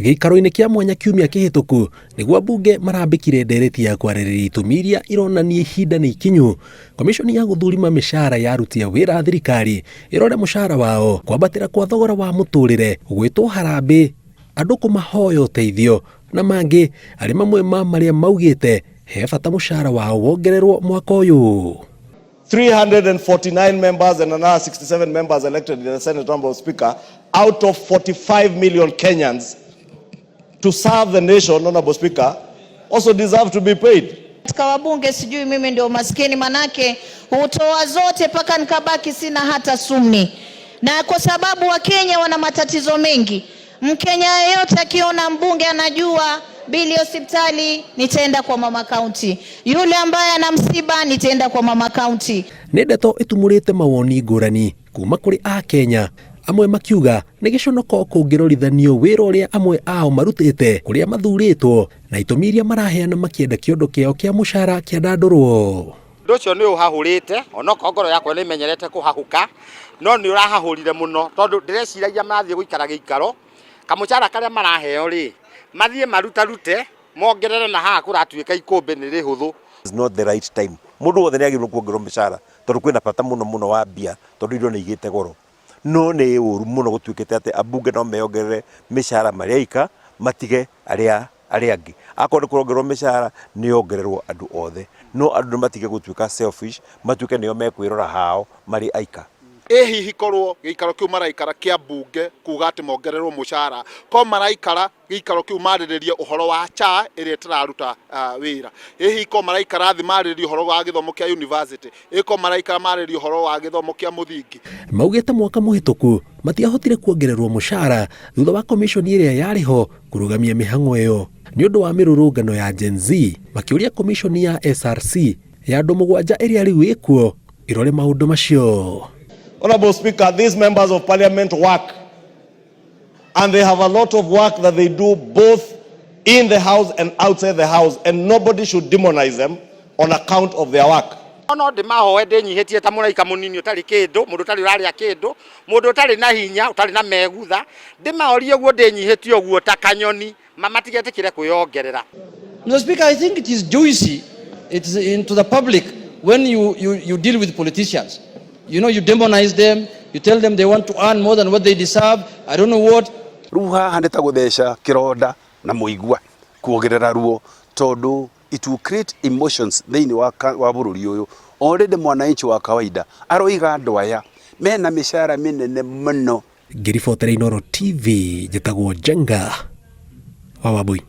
Gĩikaro-inĩ kĩa mwanya kiumia kĩhĩtũku nĩguo ambunge marambĩkire ndereti ya kwarĩrĩria itũmi iria ironania ihinda nĩ ikinyu komishoni ya gũthũrima mĩcara ya aruti a wĩra a thirikari ĩrore mũcara wao, kwambatĩra kwa thogora wa mũtũrĩre, gwĩtwo harambĩ, andũ kũmahoya ũteithio na mangĩ arĩ mamwe ma marĩa maugĩte he bata mũcara wao wongererwo mwaka ũyũ. 349 members and another 67 members elected in the Senate, Honorable Speaker, out of 45 million Kenyans to serve the nation, Honorable Speaker, also deserve to be paid. Katika wabunge sijui mimi ndio maskini, manake hutoa zote paka nikabaki sina hata sumni. Na kwa sababu Wakenya wana matatizo mengi, Mkenya yeyote akiona mbunge anajua bili ya hospitali nitaenda kwa mama county, yule ambaye ana msiba nitaenda kwa mama county. Nĩ ndeto itumũrĩte mawoni ngũrani kuma kũrĩ a Kenya, amwe makiuga nĩ gĩconoko kũngĩrorithanio wĩra ũrĩa amwe ao marutĩte kũrĩa mathurĩtwo na itũmi iria maraheana makĩenda kĩondo kĩao kĩa mũcara kĩandandũrwo. Ũndũ ũcio nĩ ũhahũrĩte, onoko ngoro yakwa nĩ imenyerete kũhahũka, no nĩ ũrahahũrire mũno tondũ ndĩreciragia mathiĩ gũikara gĩikaro kamũcara karĩa maraheo rĩ mathiĩ marutarute mongerere na haha kũratuĩka ikũmbĩ nĩ rĩhũthũ. It's not the right time. Mũndũ wothe nĩ agĩrĩirwo kuongererwo mĩcara tondũ kwĩna bata mũno wa mbia tondũ indo nĩ igĩte goro. No nĩ ũru mũno gũtuĩkĩte atĩ ambunge no meongerere mĩcara marĩa ika matige arĩa angĩ. Akorwo nĩ kũrongererwo mĩcara nĩ ongererwo andũ othe. No andũ matige gũtuĩka selfish, matuĩke nĩo mekwĩrora hao marĩ aika. Hihi korwo gĩikaro kĩu maraikara kĩa mbunge kuga atĩ mongererwo mũcara, ko maraikara gĩikaro kĩu marĩrĩrie ũhoro wa cha ĩrĩa ĩtararuta wĩra. Hihi ko maraikara thĩ marĩrĩrie ũhoro wa gĩthomo kĩa university, ko maraikara marĩrĩrie ũhoro wa gĩthomo kĩa mũthingi. Maugĩte mwaka mũhĩtũku matiahotire kuongererwo mũcara thutha wa komishoni ĩrĩa yarĩ ho kũrũgamia mĩhang'o ĩyo nĩ ũndũ wa mĩrũrũngano ya Gen Z, makĩũria komishoni ya SRC ya andũ mũgwanja ĩrĩa rĩu ĩkuo ĩrore maũndũ macio. Honorable Speaker, these members of parliament work, and they have a lot of work that they do both in the house and outside the house, and nobody should demonize them on account of their work. No ndĩmahoe ndĩnyihitie ta mũraika mũnini ũtarĩ kĩndũ, mũndũ ũtarĩ ũrarĩa kĩndũ, mũndũ ũtarĩ na hinya, ũtarĩ na megutha, ndĩmahorie ũguo ndĩnyihitie ũguo ta kanyoni, matigetĩkĩre kwĩongerera. Mr. Speaker, I think it is juicy, it's into the public when you deal with politicians. You know, you demonize them, you tell them they want to earn more than what they deserve, I don't know what. Ruha haneta gũtheca kĩronda na mũigua kuongerera ruo tondũ it will create emotions thĩinĩ wa bũrũri ũyũ. Already mwananchi wa kawaida aroiga andũ aya mena mĩcara mĩnene mũno. Ngĩribotera Inooro TV, njĩtagwo Jenga wa Wambui.